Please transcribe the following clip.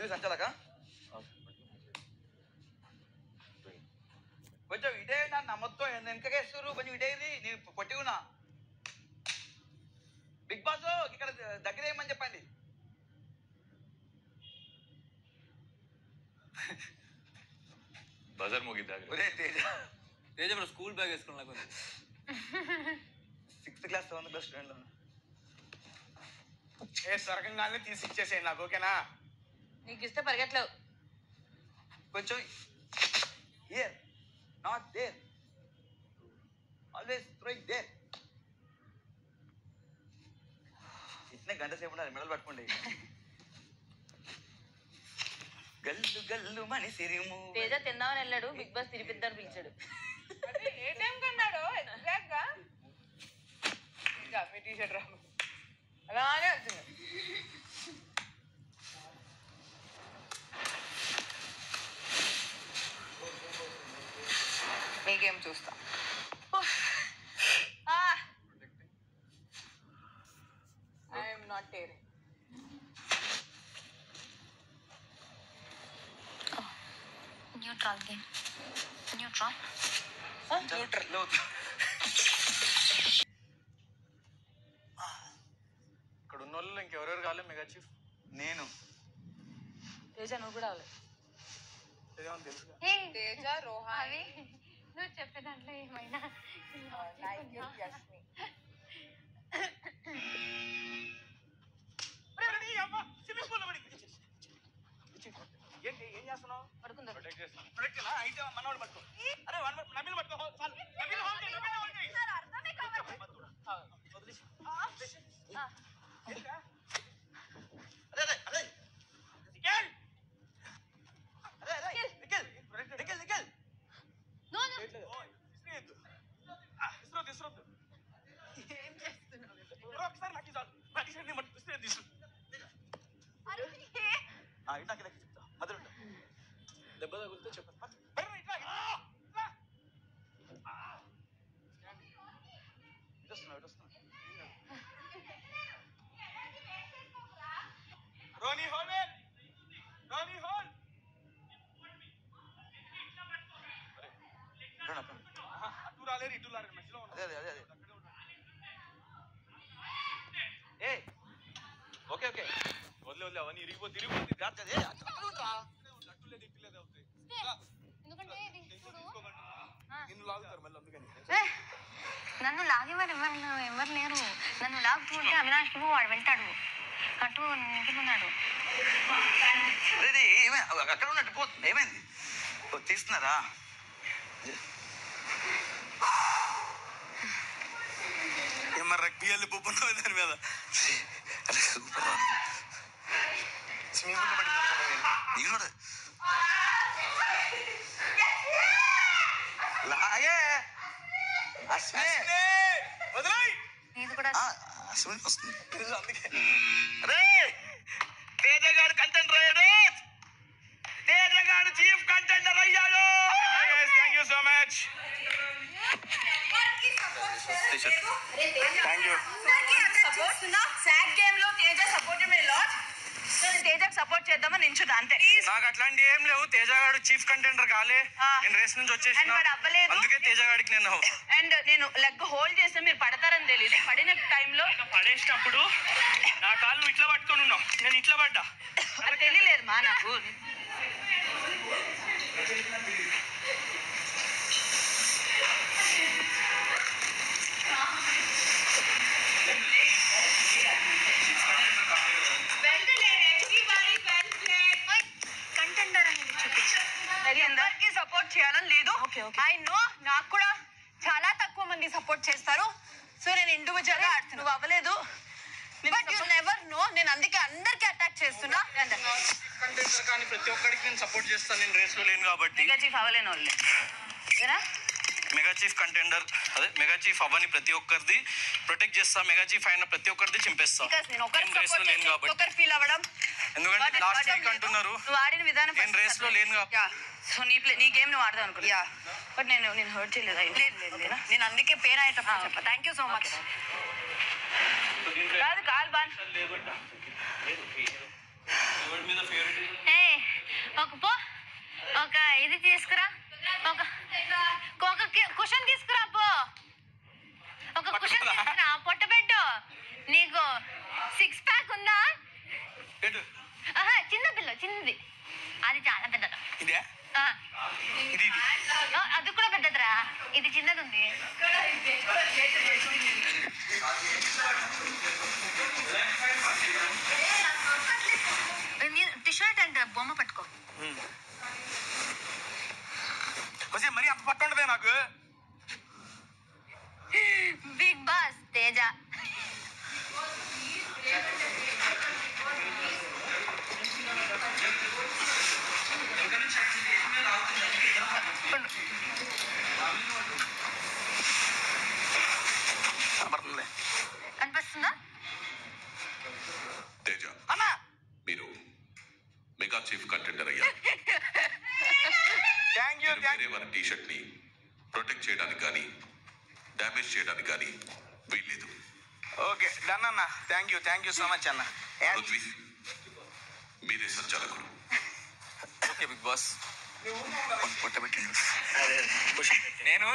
పట్టుకు సంచాలక కొంచెం ఇదే నా మొత్తం వెనకకేస్తారు కొంచెం ఇదేది నేను పొట్టి ఉన్నా. బిగ్ బాస్ ఇక్కడ దగ్గర ఏమని చెప్పండి. బజార్ ముగిద్దా తేజ తేజ ఇప్పుడు స్కూల్ బ్యాగ్ వేసుకున్నా కొంచెం 6th class 7th class student. ఏ స్వర్గంగానే తీసి ఇచ్చేసేయండి నాకు, ఓకేనా? నీకు ఇస్తే పరిగెట్లేవు. కొంచెం here not there, always throwing there. ఇట్నే గంట సేపు ఉండాలి, మెడలు పట్టుకోండి. గల్లు గల్లు మని సిరిము. తేజ తిందామని వెళ్ళాడు, బిగ్ బాస్ తిరిపిద్దాని పిలిచాడు. ఏ టైం కన్నాడు ఎగ్జాక్ట్ గా? ఇంకా మీ టీషర్ట్ రా అలానే వచ్చింది. మీకేం చూస్తా. I'm not tearing. Neutral game. Neutral ఇక్కడ ఉన్న వాళ్ళు ఇంకెవరెవరు కావాలి? మెగా చీఫ్ నేను. తేజ నువ్వు కూడా అవ్వలేదు. తెలుసుగా. తేజ, రోహాని, నువ్వు చెప్పే దాంట్లో ఏమైనా యష్మి. ఏంటి ఏం చేస్తున్నావు? పడుకుందా? అయితే మనవాడు పట్టుకో. అరే నబీల్ పట్టుకో. దెబ్బ తగిలితే చెప్పండి. రోనీ హోల్ రోనీ హోల్ అటు రాలేరు ఇటు రాలేరు మధ్యలో. అదే ఏ ఓకే ఓకే వదిలే అవన్నీ ఇరిగిపోతే అట్టులేదు ఇట్టులేదు అవుతాయి. ఎందుకంటే నిన్ను లాగుతారు మళ్ళీ, అందుకని. నన్ను లాగేవారు ఎవరు లేరు. నన్ను లాగుతుంటే అవినాష్ వాడు వెళ్తాడు, అటు నింటున్నాడు. అక్కడ ఉన్నట్టు పో. ఏమైంది? తీస్తున్నారా? ఏమన్నా రగ్బీ వెళ్ళి పొప్పున్నావు దాని మీద. అరే సూపర్. స్విమ్మింగ్ పూల్ పడింది. లాగే ఇది కూడా అశ్విని వస్తుంది. అందుకే అరే తేజ గారు కంటెంటర్ అయ్యాడు. తేజ గారు చీఫ్ కంటెంటర్ అయ్యాడు. Thank you so much. Thank you. Sad game లో తేజ సపోర్ట్ మీ లాట్. తేజకు సపోర్ట్ చేద్దామని నించుదా అంతే. నాకు అట్లాంటి ఏం లేవు. తేజగాడు చీఫ్ కంటెండర్ కాలే, నేను రేస్ నుంచి వచ్చేసిన, అందుకే తేజగాడికి నేను అండ్ నేను లెగ్ హోల్డ్ చేస్తే మీరు పడతారని తెలియదు. పడిన టైంలో పడేసినప్పుడు నా కాళ్ళు ఇట్లా పట్టుకొని ఉన్నావు, నేను ఇట్లా పడ్డా. అది తెలియలేదు మా నాకు. కంటెండర్ అనేది చూపించు. అందరికి సపోర్ట్ చేయాలని లేదు. ఐ నో నాకు కూడా చాలా తక్కువ మంది సపోర్ట్ చేస్తారు. సో నేను ఇండివిజువల్ గా ఆడుతున్నా. నువ్వు అవ్వలేదు. But you never know. నేను అందుకే అందరికి అటాక్ చేస్తున్నా. కంటెండర్ కానీ ప్రతి ఒక్కరికి నేను సపోర్ట్ చేస్తాను. నేను రేస్ లో లేను కాబట్టి. మెగా చీఫ్ అవ్వలేని వాళ్ళే మెగా చీఫ్ కంటెండర్ అదే మెగా చీఫ్ అవ్వని ప్రతి ఒక్కరిది ప్రొటెక్ట్ చేస్తా. మెగా చీఫ్ అయిన ప్రతి ఒక్కరిది చింపేస్తా. నేను రేస్ లో లేను కాబట్టి. ఒకరు ఫీల్ అవ్వడం ఎందుకంటే లాస్ట్ వీక్ అంటున్నారు నువ్వు ఆడిన విధానం. నేను రేస్ లో లేను కాబట్టి. సో నీ గేమ్ నువ్వు ఆడదాం అనుకున్నా. బట్ నేను హర్ట్ చేయలేదు. నేను అందుకే పేరు అయ్యేటప్పుడు చెప్పా. Thank you so much. కాదు కాల్ బాన్ మీద ఫేవరెట్ ఏ ఒక ఇది తీసుకురా, ఒక కుషన్ తీసుకురా పో, ఒక కుషన్ తీసుకురా, పొట్టబెట్టు. నీకు 6 ప్యాక్ ఉందా? చిన్న పిల్ల, చిన్నది, అది చాలా పెద్దది. అది కూడా పెద్దదిరా, ఇది చిన్నది ఉంది. టీషర్ట్ అండ్ బొమ్మ పట్టుకో. మరి అంత పట్టు ఉండదే నాకు. బిగ్ బాస్ తేజ. కనిపిస్తుందా? తేజ అన్నా మీరు మెగా చీఫ్ కంటెండర్ అయ్యారు. Thank you. వేరే వారి టీషర్ట్ ని ప్రొటెక్ట్ చేయడానికి కానీ డ్యామేజ్ చేయడానికి కానీ వీల్లేదు. ఓకే డన్ అన్న. థ్యాంక్ యూ సో మచ్ అన్న. పృథ్వీ మీరే సంచాలకుడు. Okay Bigg Boss. పొట్టబెట్టండి. నేను